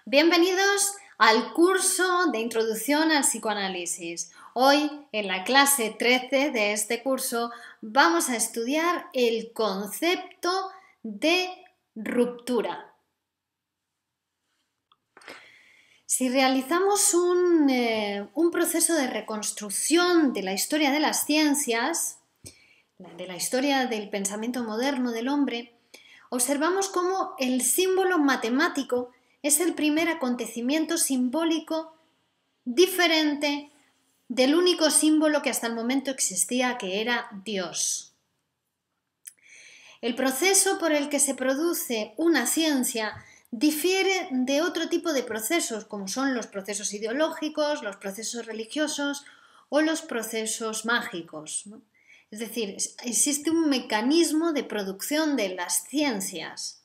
Bienvenidos al curso de Introducción al Psicoanálisis. Hoy, en la clase 13 de este curso, vamos a estudiar el concepto de ruptura. Si realizamos un proceso de reconstrucción de la historia de las ciencias, de la historia del pensamiento moderno del hombre, observamos cómo el símbolo matemático es el primer acontecimiento simbólico diferente del único símbolo que hasta el momento existía, que era Dios. El proceso por el que se produce una ciencia difiere de otro tipo de procesos, como son los procesos ideológicos, los procesos religiosos o los procesos mágicos, ¿no? Es decir, existe un mecanismo de producción de las ciencias.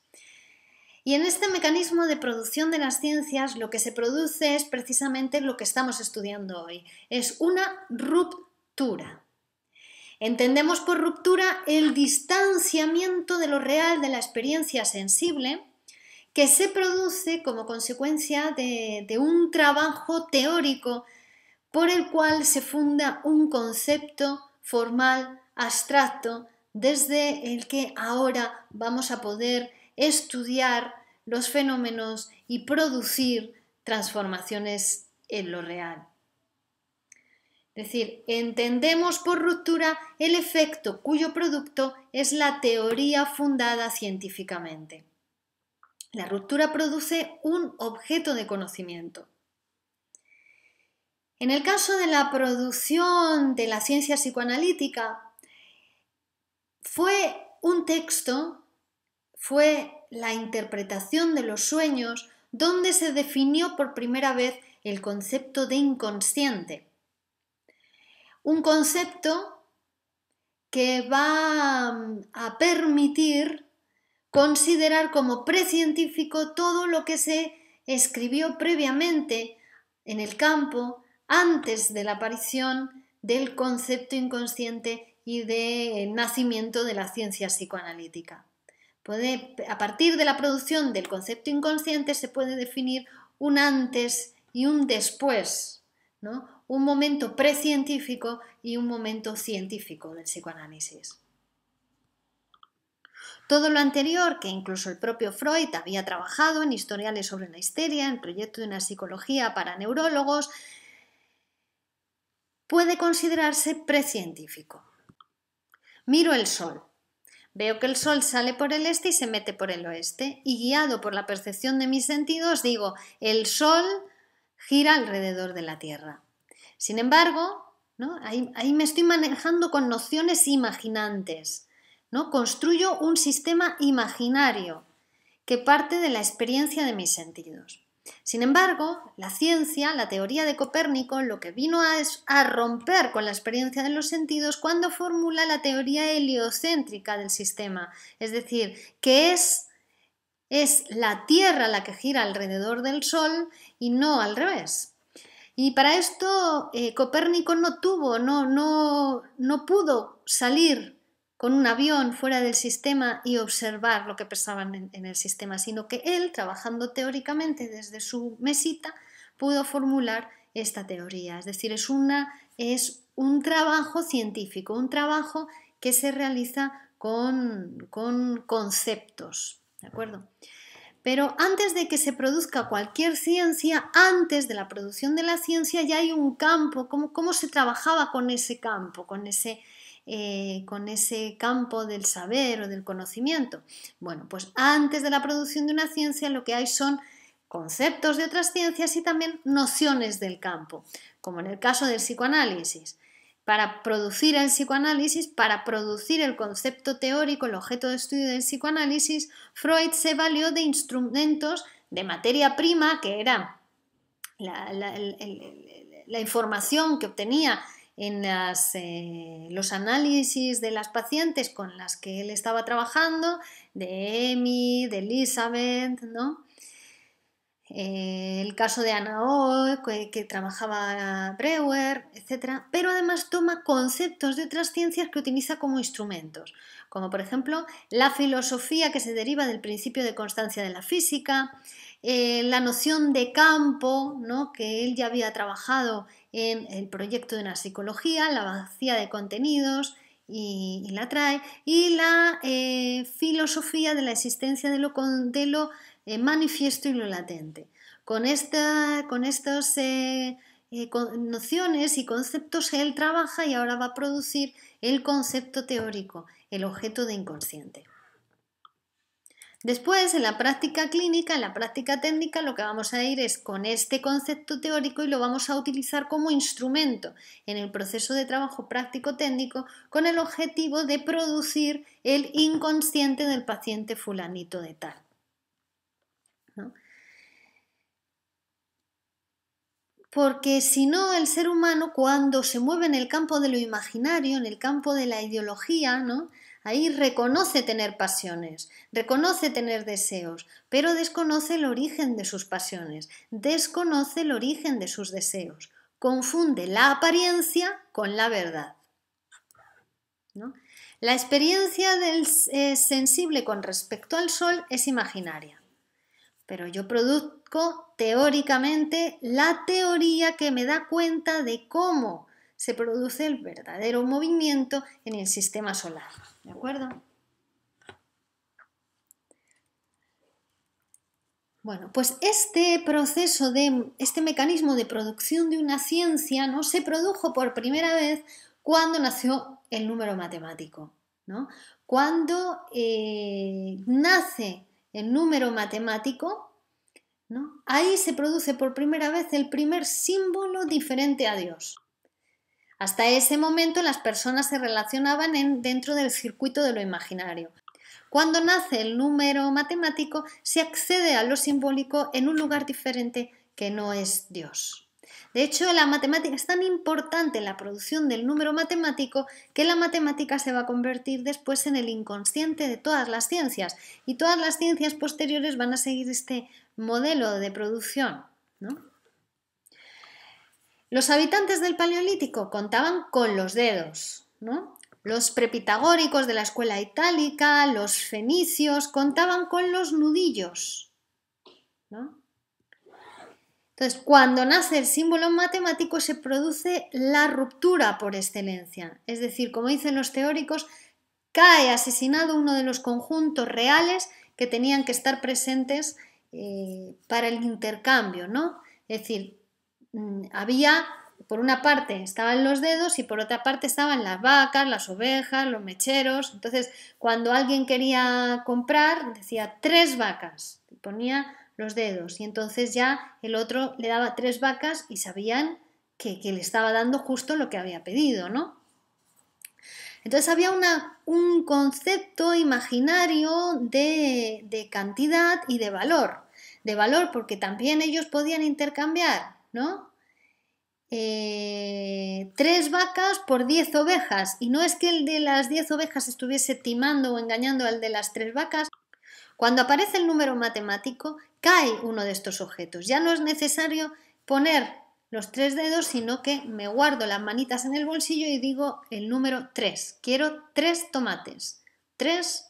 Y en este mecanismo de producción de las ciencias lo que se produce es precisamente lo que estamos estudiando hoy. Es una ruptura. Entendemos por ruptura el distanciamiento de lo real de la experiencia sensible que se produce como consecuencia de un trabajo teórico por el cual se funda un concepto formal, abstracto, desde el que ahora vamos a poder estudiar los fenómenos y producir transformaciones en lo real. Es decir, entendemos por ruptura el efecto cuyo producto es la teoría fundada científicamente. La ruptura produce un objeto de conocimiento. En el caso de la producción de la ciencia psicoanalítica, fue un texto, fue la interpretación de los sueños donde se definió por primera vez el concepto de inconsciente. Un concepto que va a permitir considerar como precientífico todo lo que se escribió previamente en el campo antes de la aparición del concepto inconsciente y del nacimiento de la ciencia psicoanalítica. A partir de la producción del concepto inconsciente se puede definir un antes y un después, ¿no? Un momento precientífico y un momento científico del psicoanálisis. Todo lo anterior, que incluso el propio Freud había trabajado en historiales sobre la histeria, en el proyecto de una psicología para neurólogos, puede considerarse precientífico. Miro el sol. Veo que el sol sale por el este y se mete por el oeste, y guiado por la percepción de mis sentidos digo, el sol gira alrededor de la Tierra. Sin embargo, ¿no? Ahí me estoy manejando con nociones imaginantes, ¿no? Construyo un sistema imaginario que parte de la experiencia de mis sentidos. Sin embargo, la ciencia, la teoría de Copérnico, lo que vino es a romper con la experiencia de los sentidos cuando formula la teoría heliocéntrica del sistema, es decir, que es la Tierra la que gira alrededor del Sol y no al revés. Y para esto Copérnico no pudo salir con un avión fuera del sistema y observar lo que pasaba en el sistema, sino que él, trabajando teóricamente desde su mesita, pudo formular esta teoría. Es decir, es un trabajo científico, un trabajo que se realiza con conceptos, ¿de acuerdo? Pero antes de que se produzca cualquier ciencia, antes de la producción de la ciencia ya hay un campo, cómo se trabajaba con ese campo, con ese campo del saber o del conocimiento. Bueno, pues antes de la producción de una ciencia lo que hay son conceptos de otras ciencias y también nociones del campo, como en el caso del psicoanálisis. Para producir el psicoanálisis, para producir el concepto teórico, el objeto de estudio del psicoanálisis, Freud se valió de instrumentos de materia prima, que era la información que obtenía en los análisis de las pacientes con las que él estaba trabajando, de Amy, de Elizabeth, ¿no? el caso de Anna Oh, que trabajaba Breuer, etc. Pero además toma conceptos de otras ciencias que utiliza como instrumentos, como por ejemplo la filosofía que se deriva del principio de constancia de la física, la noción de campo, ¿no?, que él ya había trabajado en el proyecto de una psicología, la vacía de contenidos, y la trae, y la filosofía de la existencia de lo manifiesto y lo latente. Con estas nociones y conceptos él trabaja y ahora va a producir el concepto teórico, el objeto de inconsciente. Después, en la práctica clínica, en la práctica técnica, lo que vamos a ir es con este concepto teórico y lo vamos a utilizar como instrumento en el proceso de trabajo práctico técnico con el objetivo de producir el inconsciente del paciente fulanito de tal, ¿no? Porque si no, el ser humano, cuando se mueve en el campo de lo imaginario, en el campo de la ideología, ¿no?, ahí reconoce tener pasiones, reconoce tener deseos, pero desconoce el origen de sus pasiones, desconoce el origen de sus deseos, confunde la apariencia con la verdad, ¿no? La experiencia del sensible con respecto al sol es imaginaria, pero yo produzco teóricamente la teoría que me da cuenta de cómo se produce el verdadero movimiento en el sistema solar. ¿De acuerdo? Bueno, pues este proceso este mecanismo de producción de una ciencia, ¿no?, se produjo por primera vez cuando nació el número matemático, ¿no? Cuando nace el número matemático, ¿no?, ahí se produce por primera vez el primer símbolo diferente a Dios. Hasta ese momento las personas se relacionaban dentro del circuito de lo imaginario. Cuando nace el número matemático, se accede a lo simbólico en un lugar diferente que no es Dios. De hecho, la matemática es tan importante en la producción del número matemático que la matemática se va a convertir después en el inconsciente de todas las ciencias, y todas las ciencias posteriores van a seguir este modelo de producción, ¿no? Los habitantes del Paleolítico contaban con los dedos, ¿no? Los prepitagóricos de la escuela itálica, los fenicios, contaban con los nudillos, ¿no? Entonces, cuando nace el símbolo matemático se produce la ruptura por excelencia. Es decir, como dicen los teóricos, cae asesinado uno de los conjuntos reales que tenían que estar presentes para el intercambio, ¿no? Es decir, había, por una parte estaban los dedos y por otra parte estaban las vacas, las ovejas, los mecheros. Entonces, cuando alguien quería comprar, decía 3 vacas, y ponía los dedos, y entonces ya el otro le daba 3 vacas y sabían que le estaba dando justo lo que había pedido, ¿no? Entonces había un concepto imaginario de cantidad y de valor. De valor porque también ellos podían intercambiar, ¿no? 3 vacas por 10 ovejas, y no es que el de las 10 ovejas estuviese timando o engañando al de las 3 vacas. Cuando aparece el número matemático, cae uno de estos objetos. Ya no es necesario poner los 3 dedos, sino que me guardo las manitas en el bolsillo y digo el número 3. Quiero 3 tomates, 3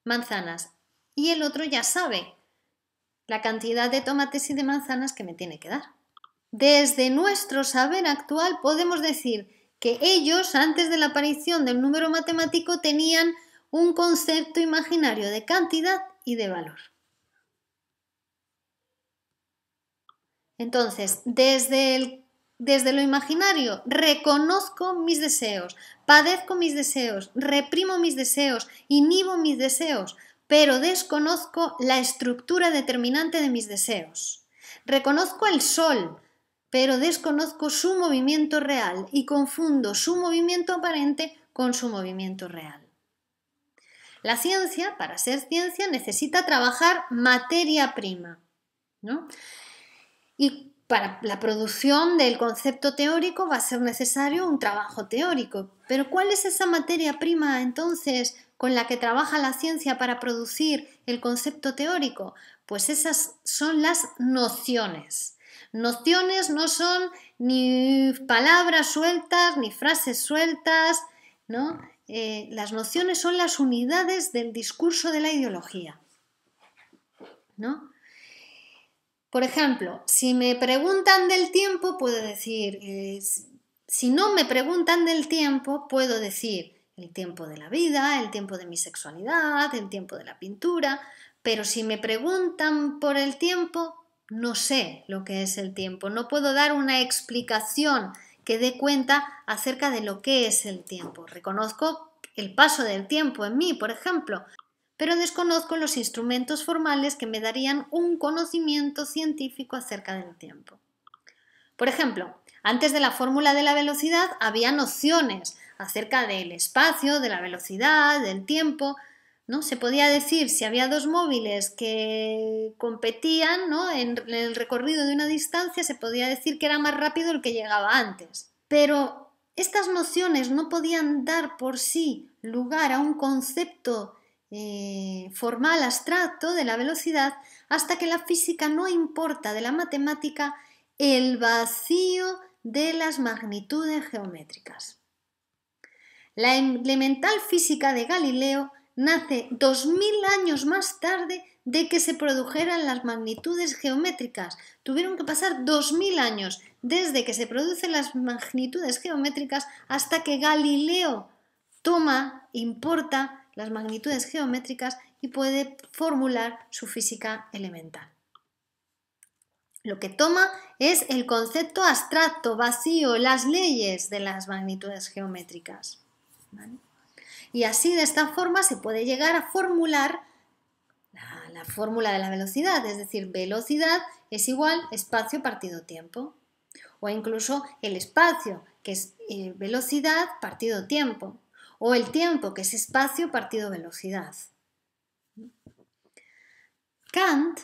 manzanas, y el otro ya sabe la cantidad de tomates y de manzanas que me tiene que dar. Desde nuestro saber actual podemos decir que ellos, antes de la aparición del número matemático, tenían un concepto imaginario de cantidad y de valor. Entonces, desde lo imaginario, reconozco mis deseos, padezco mis deseos, reprimo mis deseos, inhibo mis deseos, pero desconozco la estructura determinante de mis deseos. Reconozco el sol, pero desconozco su movimiento real y confundo su movimiento aparente con su movimiento real. La ciencia, para ser ciencia, necesita trabajar materia prima, ¿no? Y para la producción del concepto teórico va a ser necesario un trabajo teórico. Pero ¿cuál es esa materia prima entonces con la que trabaja la ciencia para producir el concepto teórico? Pues esas son las nociones. Nociones no son ni palabras sueltas, ni frases sueltas, ¿no? Las nociones son las unidades del discurso de la ideología, ¿no? Por ejemplo, si me preguntan del tiempo, puedo decir, si no me preguntan del tiempo, puedo decir el tiempo de la vida, el tiempo de mi sexualidad, el tiempo de la pintura, pero si me preguntan por el tiempo, no sé lo que es el tiempo, no puedo dar una explicación que dé cuenta acerca de lo que es el tiempo. Reconozco el paso del tiempo en mí, por ejemplo, pero desconozco los instrumentos formales que me darían un conocimiento científico acerca del tiempo. Por ejemplo, antes de la fórmula de la velocidad había nociones acerca del espacio, de la velocidad, del tiempo, ¿no? Se podía decir, si había dos móviles que competían, ¿no?, en el recorrido de una distancia, se podía decir que era más rápido el que llegaba antes. Pero estas nociones no podían dar por sí lugar a un concepto formal abstracto de la velocidad hasta que la física no importa de la matemática el vacío de las magnitudes geométricas. La elemental física de Galileo nace 2000 años más tarde de que se produjeran las magnitudes geométricas. Tuvieron que pasar 2000 años desde que se producen las magnitudes geométricas hasta que Galileo importa las magnitudes geométricas y puede formular su física elemental. Lo que toma es el concepto abstracto, vacío, las leyes de las magnitudes geométricas, ¿vale? Y así, de esta forma, se puede llegar a formular la fórmula de la velocidad, es decir, velocidad es igual espacio partido tiempo, o incluso el espacio, que es velocidad partido tiempo, o el tiempo, que es espacio partido velocidad. Kant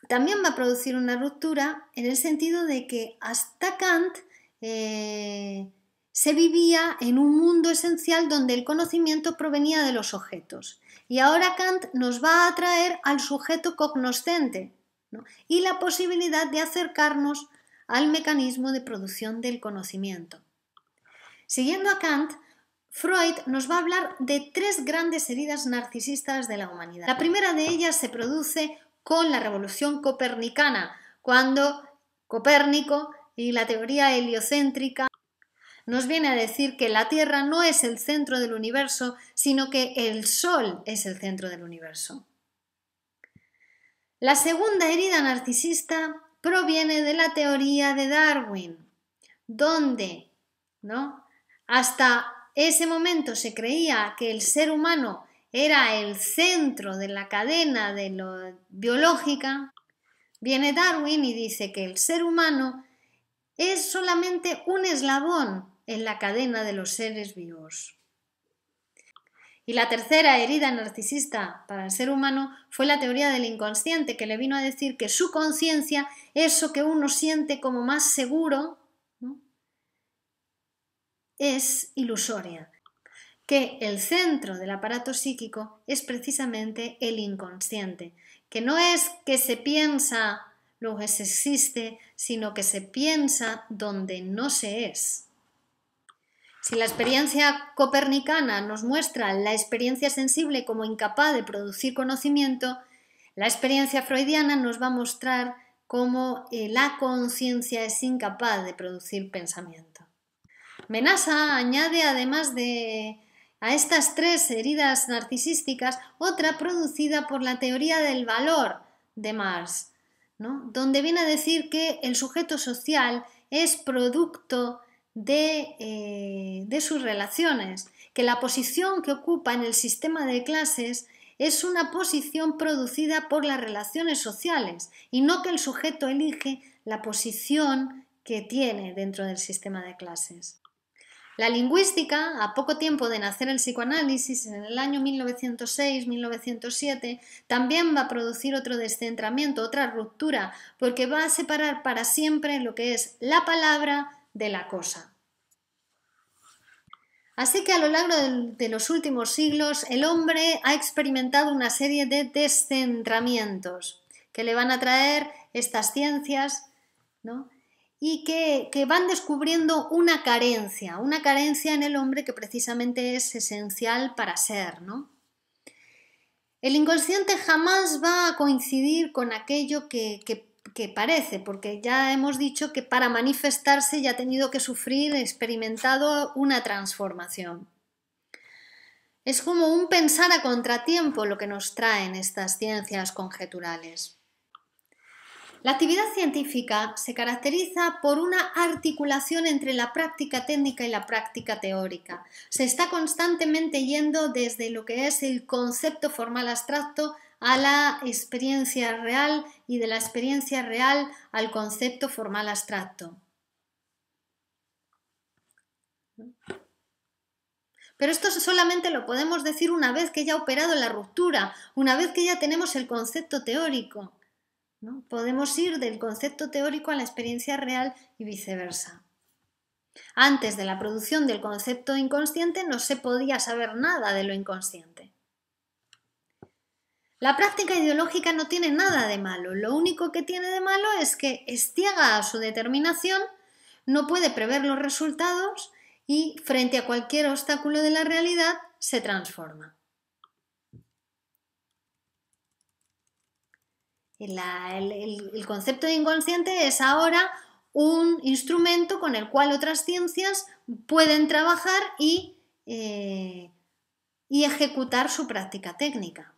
también va a producir una ruptura en el sentido de que hasta Kant se vivía en un mundo esencial donde el conocimiento provenía de los objetos. Y ahora Kant nos va a traer al sujeto cognoscente, ¿no?, y la posibilidad de acercarnos al mecanismo de producción del conocimiento. Siguiendo a Kant, Freud nos va a hablar de tres grandes heridas narcisistas de la humanidad. La primera de ellas se produce con la revolución copernicana, cuando Copérnico y la teoría heliocéntrica nos viene a decir que la Tierra no es el centro del universo, sino que el Sol es el centro del universo. La segunda herida narcisista proviene de la teoría de Darwin, donde, ¿no?, hasta ese momento se creía que el ser humano era el centro de la cadena de lo biológica. Viene Darwin y dice que el ser humano es solamente un eslabón en la cadena de los seres vivos. Y la tercera herida narcisista para el ser humano fue la teoría del inconsciente, que le vino a decir que su conciencia, eso que uno siente como más seguro, ¿no?, es ilusoria, que el centro del aparato psíquico es precisamente el inconsciente, que no es que se piensa lo que se existe, sino que se piensa donde no se es. Si la experiencia copernicana nos muestra la experiencia sensible como incapaz de producir conocimiento, la experiencia freudiana nos va a mostrar cómo la conciencia es incapaz de producir pensamiento. Menasa añade, además a estas tres heridas narcisísticas, otra producida por la teoría del valor de Marx, ¿no?, donde viene a decir que el sujeto social es producto de sus relaciones, que la posición que ocupa en el sistema de clases es una posición producida por las relaciones sociales y no que el sujeto elige la posición que tiene dentro del sistema de clases. La lingüística, a poco tiempo de nacer el psicoanálisis, en el año 1906-1907, también va a producir otro descentramiento, otra ruptura, porque va a separar para siempre lo que es la palabra de la cosa. Así que a lo largo de los últimos siglos el hombre ha experimentado una serie de descentramientos que le van a traer estas ciencias, ¿no? Y que van descubriendo una carencia en el hombre que precisamente es esencial para ser, ¿no? El inconsciente jamás va a coincidir con aquello que parece, porque ya hemos dicho que para manifestarse ya ha tenido que sufrir, experimentado una transformación. Es como un pensar a contratiempo lo que nos traen estas ciencias conjeturales. La actividad científica se caracteriza por una articulación entre la práctica técnica y la práctica teórica. Se está constantemente yendo desde lo que es el concepto formal abstracto a la experiencia real y de la experiencia real al concepto formal abstracto. Pero esto solamente lo podemos decir una vez que ya ha operado la ruptura, una vez que ya tenemos el concepto teórico, ¿no? Podemos ir del concepto teórico a la experiencia real y viceversa. Antes de la producción del concepto inconsciente no se podía saber nada de lo inconsciente. La práctica ideológica no tiene nada de malo, lo único que tiene de malo es que es ciega a su determinación, no puede prever los resultados y frente a cualquier obstáculo de la realidad se transforma. El concepto de inconsciente es ahora un instrumento con el cual otras ciencias pueden trabajar y ejecutar su práctica técnica.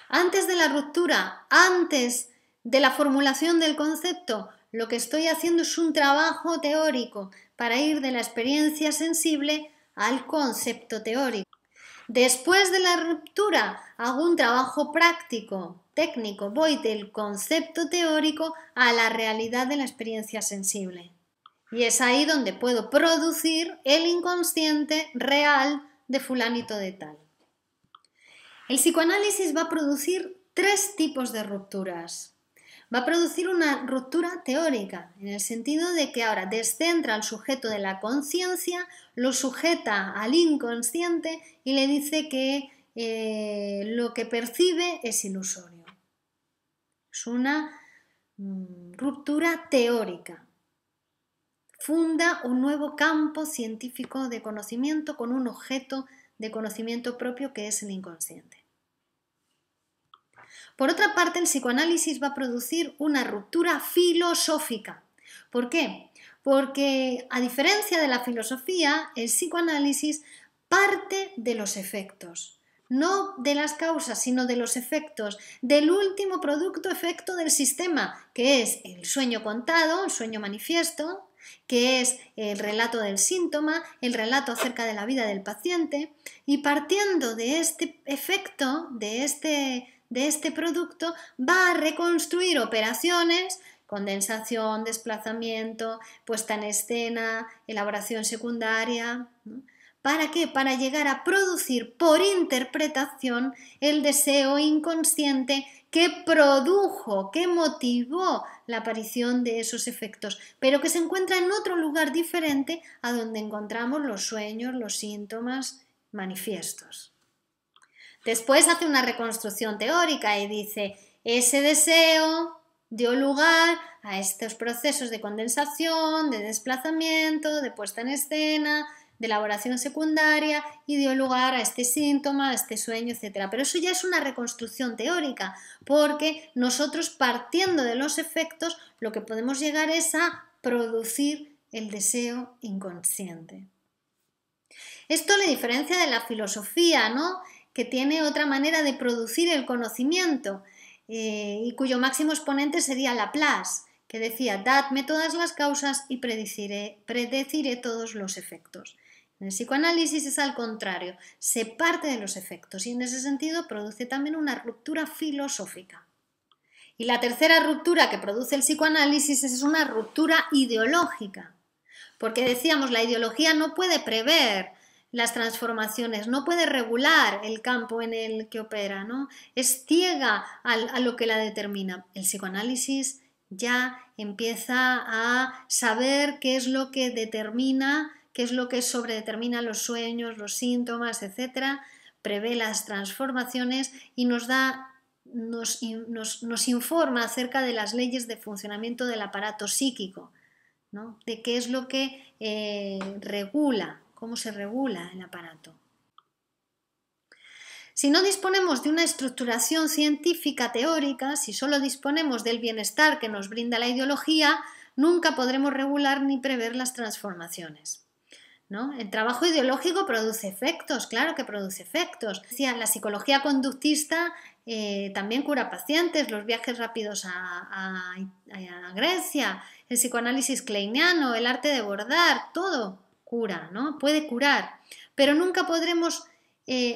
Antes de la ruptura, antes de la formulación del concepto, lo que estoy haciendo es un trabajo teórico para ir de la experiencia sensible al concepto teórico. Después de la ruptura hago un trabajo práctico, técnico, voy del concepto teórico a la realidad de la experiencia sensible. Y es ahí donde puedo producir el inconsciente real de fulanito de tal. El psicoanálisis va a producir 3 tipos de rupturas. Va a producir una ruptura teórica, en el sentido de que ahora descentra al sujeto de la conciencia, lo sujeta al inconsciente y le dice que lo que percibe es ilusorio. Es una ruptura teórica. Funda un nuevo campo científico de conocimiento con un objeto de conocimiento propio que es el inconsciente. Por otra parte, el psicoanálisis va a producir una ruptura filosófica. ¿Por qué? Porque, a diferencia de la filosofía, el psicoanálisis parte de los efectos. No de las causas, sino de los efectos, del último producto efecto del sistema, que es el sueño contado, el sueño manifiesto, que es el relato del síntoma, el relato acerca de la vida del paciente, y partiendo de este efecto, de este producto, va a reconstruir operaciones, condensación, desplazamiento, puesta en escena, elaboración secundaria, ¿no? ¿Para qué? Para llegar a producir por interpretación el deseo inconsciente que produjo, que motivó la aparición de esos efectos, pero que se encuentra en otro lugar diferente a donde encontramos los sueños, los síntomas manifiestos. Después hace una reconstrucción teórica y dice, ese deseo dio lugar a estos procesos de condensación, de desplazamiento, de puesta en escena, de elaboración secundaria y dio lugar a este síntoma, a este sueño, etc. Pero eso ya es una reconstrucción teórica, porque nosotros partiendo de los efectos lo que podemos llegar es a producir el deseo inconsciente. Esto le diferencia de la filosofía, ¿no? Que tiene otra manera de producir el conocimiento y cuyo máximo exponente sería Laplace, que decía, dadme todas las causas y predeciré todos los efectos. En el psicoanálisis es al contrario, se parte de los efectos y en ese sentido produce también una ruptura filosófica. Y la tercera ruptura que produce el psicoanálisis es una ruptura ideológica, porque decíamos, la ideología no puede prever las transformaciones, no puede regular el campo en el que opera, ¿no? Es ciega a lo que la determina. El psicoanálisis ya empieza a saber qué es lo que determina, que es lo que sobredetermina los sueños, los síntomas, etc., prevé las transformaciones y nos informa acerca de las leyes de funcionamiento del aparato psíquico, ¿no? De qué es lo que regula, cómo se regula el aparato. Si no disponemos de una estructuración científica teórica, si solo disponemos del bienestar que nos brinda la ideología, nunca podremos regular ni prever las transformaciones, ¿no? El trabajo ideológico produce efectos, claro que produce efectos. La psicología conductista también cura pacientes, los viajes rápidos a Grecia, el psicoanálisis kleiniano, el arte de bordar, todo cura, ¿no? Puede curar, pero nunca podremos,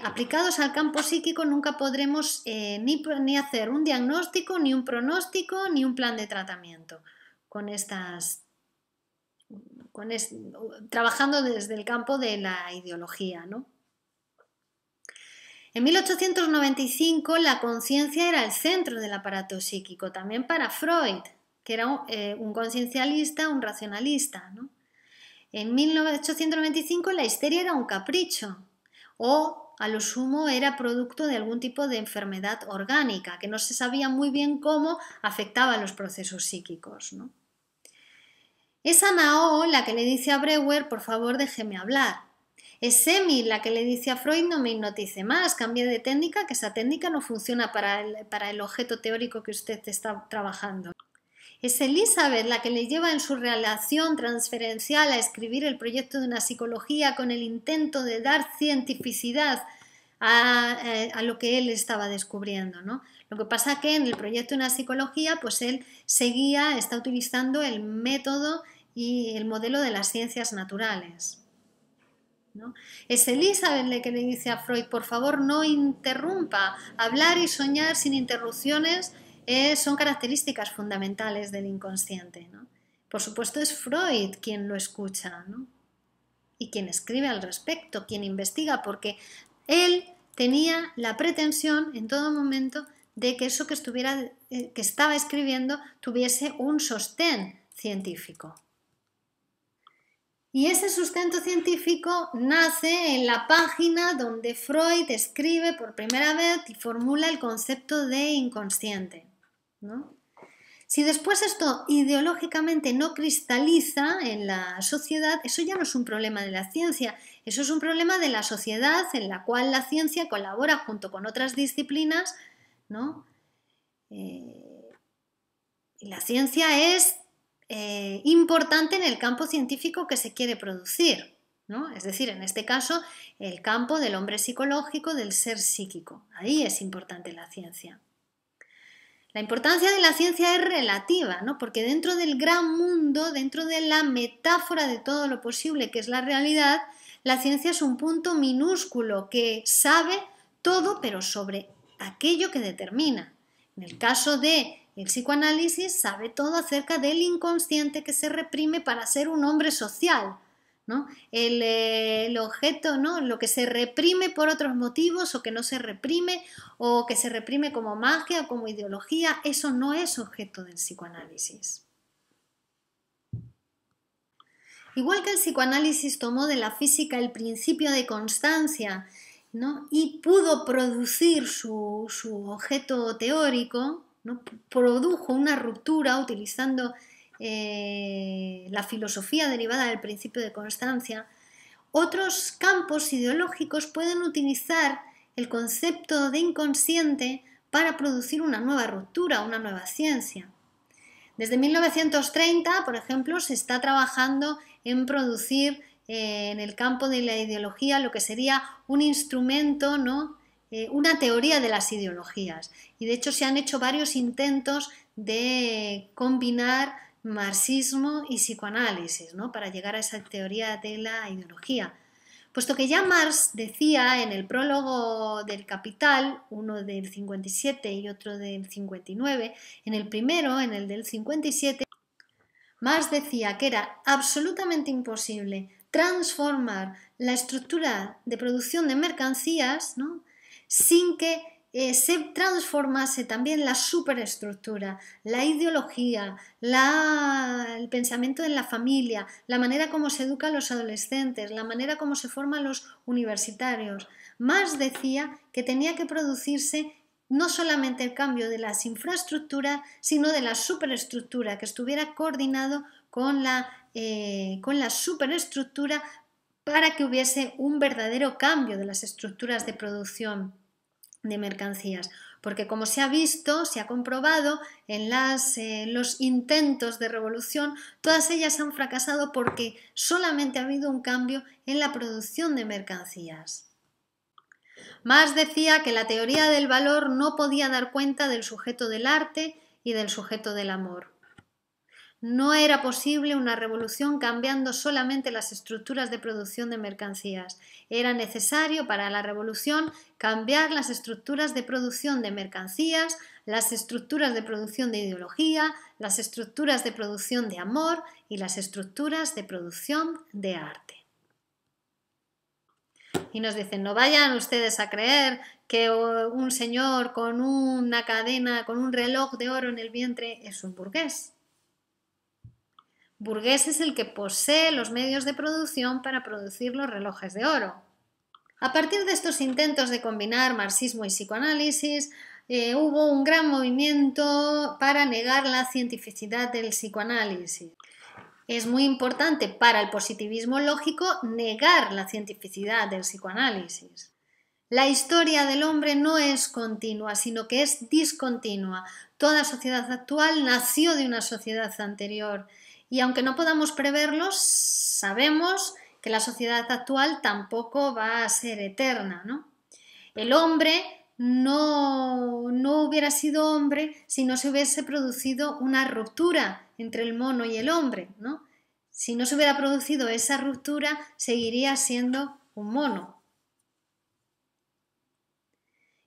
aplicados al campo psíquico, nunca podremos ni hacer un diagnóstico, ni un pronóstico, ni un plan de tratamiento trabajando desde el campo de la ideología, ¿no? En 1895 la conciencia era el centro del aparato psíquico, también para Freud, que era un conciencialista, un racionalista, ¿no? En 1895 la histeria era un capricho o a lo sumo era producto de algún tipo de enfermedad orgánica que no se sabía muy bien cómo afectaba a los procesos psíquicos, ¿no? Es Anao la que le dice a Breuer, por favor déjeme hablar. Es Emil la que le dice a Freud, no me hipnotice más, cambie de técnica, que esa técnica no funciona para el objeto teórico que usted está trabajando. Es Elizabeth la que le lleva en su relación transferencial a escribir el proyecto de una psicología con el intento de dar cientificidad a lo que él estaba descubriendo, ¿no? Lo que pasa que en el proyecto de una psicología, pues él está utilizando el método y el modelo de las ciencias naturales, ¿no? Es Elizabeth la que le dice a Freud, por favor no interrumpa, hablar y soñar sin interrupciones son características fundamentales del inconsciente, ¿no? Por supuesto es Freud quien lo escucha, ¿no? Y quien escribe al respecto, quien investiga, porque él tenía la pretensión en todo momento de que eso que estaba escribiendo tuviese un sostén científico. Y ese sustento científico nace en la página donde Freud escribe por primera vez y formula el concepto de inconsciente, ¿no? Si después esto ideológicamente no cristaliza en la sociedad, eso ya no es un problema de la ciencia, eso es un problema de la sociedad en la cual la ciencia colabora junto con otras disciplinas, ¿no? Y la ciencia es importante en el campo científico que se quiere producir, ¿no? Es decir, en este caso, el campo del hombre psicológico, del ser psíquico. Ahí es importante la ciencia. La importancia de la ciencia es relativa, ¿no? Porque dentro del gran mundo, dentro de la metáfora de todo lo posible que es la realidad, la ciencia es un punto minúsculo que sabe todo, pero sobre aquello que determina. En el caso del psicoanálisis, sabe todo acerca del inconsciente que se reprime para ser un hombre social, ¿no? El objeto, ¿no? Lo que se reprime por otros motivos o que no se reprime o que se reprime como magia o como ideología, eso no es objeto del psicoanálisis. Igual que el psicoanálisis tomó de la física el principio de constancia, ¿no? Y pudo producir su objeto teórico, ¿no? Produjo una ruptura utilizando la filosofía derivada del principio de constancia, otros campos ideológicos pueden utilizar el concepto de inconsciente para producir una nueva ruptura, una nueva ciencia. Desde 1930, por ejemplo, se está trabajando en producir en el campo de la ideología lo que sería un instrumento, ¿no? Una teoría de las ideologías. Y de hecho se han hecho varios intentos de combinar marxismo y psicoanálisis, ¿no? Para llegar a esa teoría de la ideología. Puesto que ya Marx decía en el prólogo del Capital, uno del 57 y otro del 59, en el primero, en el del 57, Marx decía que era absolutamente imposible transformar la estructura de producción de mercancías, ¿no? sin que se transformase también la superestructura, la ideología, el pensamiento en la familia, la manera como se educan los adolescentes, la manera como se forman los universitarios. Marx decía que tenía que producirse no solamente el cambio de las infraestructuras, sino de la superestructura, que estuviera coordinado con la superestructura para que hubiese un verdadero cambio de las estructuras de producción de mercancías, porque como se ha visto, se ha comprobado en los intentos de revolución, todas ellas han fracasado porque solamente ha habido un cambio en la producción de mercancías. Marx decía que la teoría del valor no podía dar cuenta del sujeto del arte y del sujeto del amor. No era posible una revolución cambiando solamente las estructuras de producción de mercancías. Era necesario para la revolución cambiar las estructuras de producción de mercancías, las estructuras de producción de ideología, las estructuras de producción de amor y las estructuras de producción de arte. Y nos dicen, no vayan ustedes a creer que un señor con una cadena, con un reloj de oro en el vientre es un burgués. Burgués es el que posee los medios de producción para producir los relojes de oro. A partir de estos intentos de combinar marxismo y psicoanálisis, hubo un gran movimiento para negar la cientificidad del psicoanálisis. Es muy importante para el positivismo lógico negar la cientificidad del psicoanálisis. La historia del hombre no es continua, sino que es discontinua. Toda sociedad actual nació de una sociedad anterior. Y aunque no podamos preverlos, sabemos que la sociedad actual tampoco va a ser eterna, ¿no? El hombre no hubiera sido hombre si no se hubiese producido una ruptura entre el mono y el hombre, ¿no? Si no se hubiera producido esa ruptura, seguiría siendo un mono.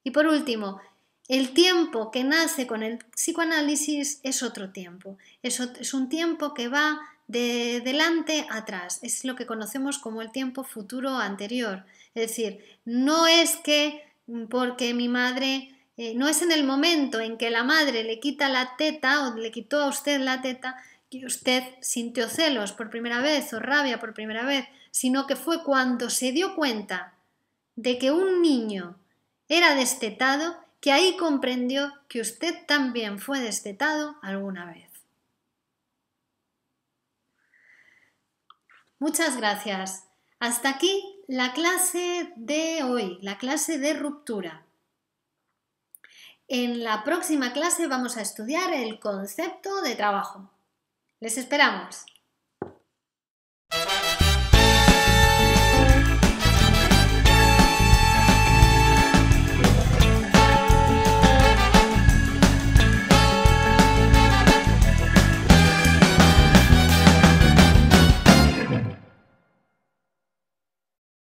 Y por último, el tiempo que nace con el psicoanálisis es otro tiempo. Es un tiempo que va de delante a atrás. Es lo que conocemos como el tiempo futuro anterior. Es decir, no es que porque mi madre, no es en el momento en que la madre le quita la teta o le quitó a usted la teta que usted sintió celos por primera vez o rabia por primera vez, sino que fue cuando se dio cuenta de que un niño era destetado que ahí comprendió que usted también fue destetado alguna vez. Muchas gracias. Hasta aquí la clase de hoy, la clase de ruptura. En la próxima clase vamos a estudiar el concepto de trabajo. Les esperamos.